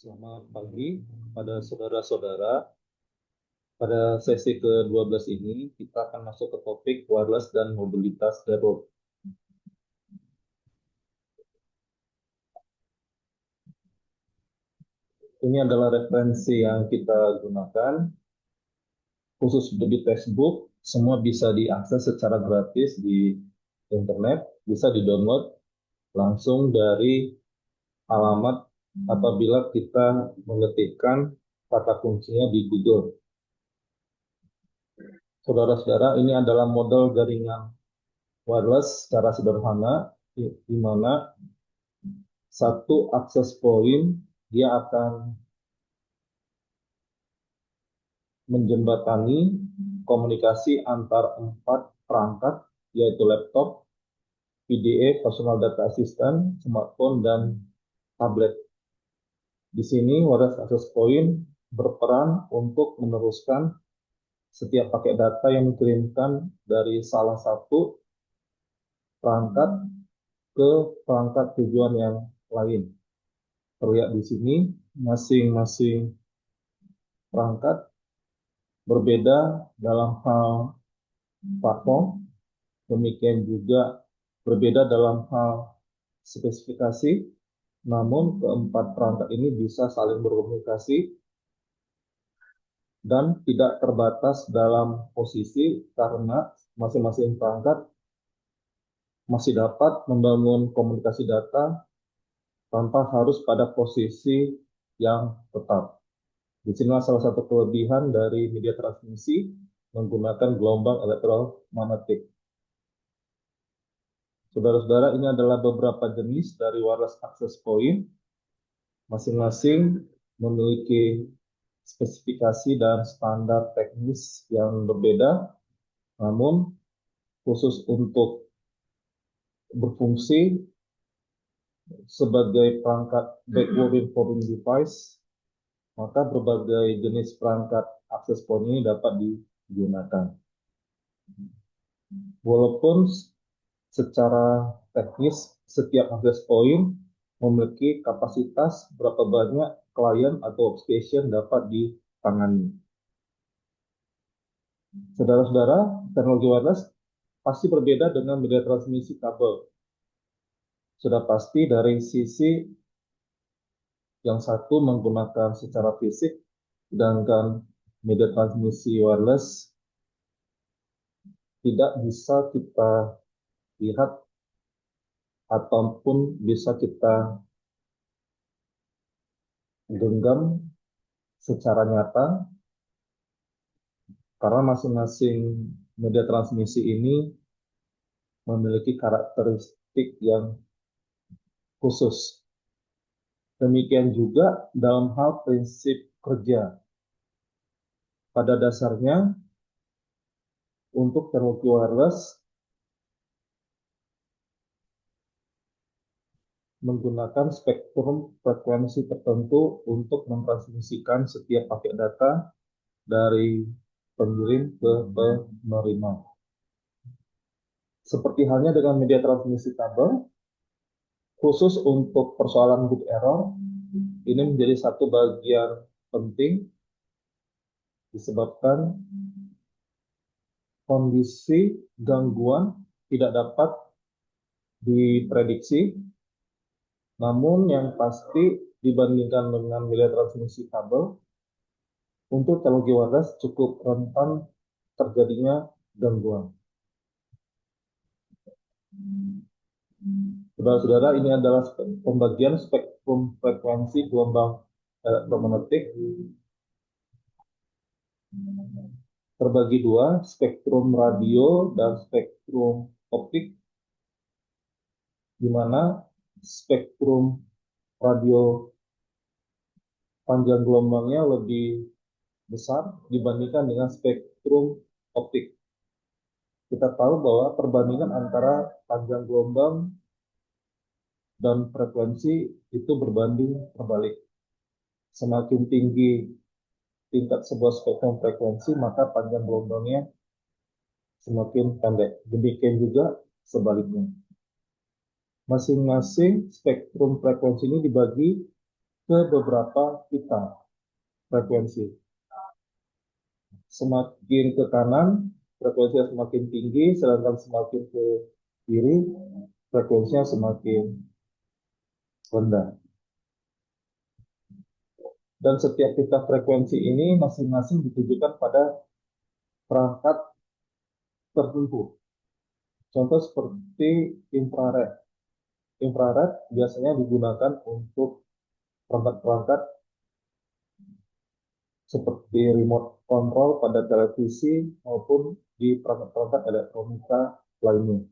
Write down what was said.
Selamat pagi pada saudara-saudara. Pada sesi ke-12 ini, kita akan masuk ke topik wireless dan mobilitas darurat. Ini adalah referensi yang kita gunakan, khusus di textbook. Semua bisa diakses secara gratis di internet, bisa di-download langsung dari alamat apabila kita mengetikkan kata kuncinya di Google. Saudara-saudara, ini adalah model jaringan wireless secara sederhana, di mana satu akses point dia akan menjembatani komunikasi antar 4 perangkat, yaitu laptop, PDA, personal data assistant, smartphone, dan tablet. Di sini wireless access point berperan untuk meneruskan setiap paket data yang dikirimkan dari salah satu perangkat ke perangkat tujuan yang lain. Terlihat di sini masing-masing perangkat berbeda dalam hal platform, demikian juga berbeda dalam hal spesifikasi, namun keempat perangkat ini bisa saling berkomunikasi dan tidak terbatas dalam posisi karena masing-masing perangkat masih dapat membangun komunikasi data tanpa harus pada posisi yang tetap. Disinilah salah satu kelebihan dari media transmisi menggunakan gelombang elektromagnetik. Saudara-saudara, ini adalah beberapa jenis dari wireless access point. Masing-masing memiliki spesifikasi dan standar teknis yang berbeda, namun khusus untuk berfungsi sebagai perangkat backward informing device, maka berbagai jenis perangkat access point ini dapat digunakan. Walaupun secara teknis setiap access point memiliki kapasitas berapa banyak klien atau workstation dapat ditangani. Saudara-saudara, teknologi wireless pasti berbeda dengan media transmisi kabel. Sudah pasti dari sisi yang satu menggunakan secara fisik, sedangkan media transmisi wireless tidak bisa kita lihat ataupun bisa kita genggam secara nyata, karena masing-masing media transmisi ini memiliki karakteristik yang khusus. Demikian juga dalam hal prinsip kerja. Pada dasarnya, untuk teknologi wireless menggunakan spektrum frekuensi tertentu untuk mentransmisikan setiap paket data dari pengirim ke penerima. Seperti halnya dengan media transmisi kabel, khusus untuk persoalan bit error, ini menjadi satu bagian penting disebabkan kondisi gangguan tidak dapat diprediksi, namun yang pasti dibandingkan dengan media transmisi kabel, untuk teknologi wireless cukup rentan terjadinya gangguan. Saudara-saudara, ini adalah pembagian spektrum frekuensi gelombang elektromagnetik terbagi dua, spektrum radio dan spektrum optik, di mana spektrum radio panjang gelombangnya lebih besar dibandingkan dengan spektrum optik. Kita tahu bahwa perbandingan antara panjang gelombang dan frekuensi itu berbanding terbalik. Semakin tinggi tingkat sebuah spektrum frekuensi, maka panjang gelombangnya semakin pendek. Demikian juga sebaliknya. Masing-masing spektrum frekuensi ini dibagi ke beberapa pita frekuensi. Semakin ke kanan, frekuensinya semakin tinggi, sedangkan semakin ke kiri, frekuensinya semakin rendah. Dan setiap pita frekuensi ini masing-masing ditujukan pada perangkat tertentu. Contoh seperti infrared. Infrared biasanya digunakan untuk perangkat-perangkat seperti remote control pada televisi maupun di perangkat-perangkat elektronika lainnya.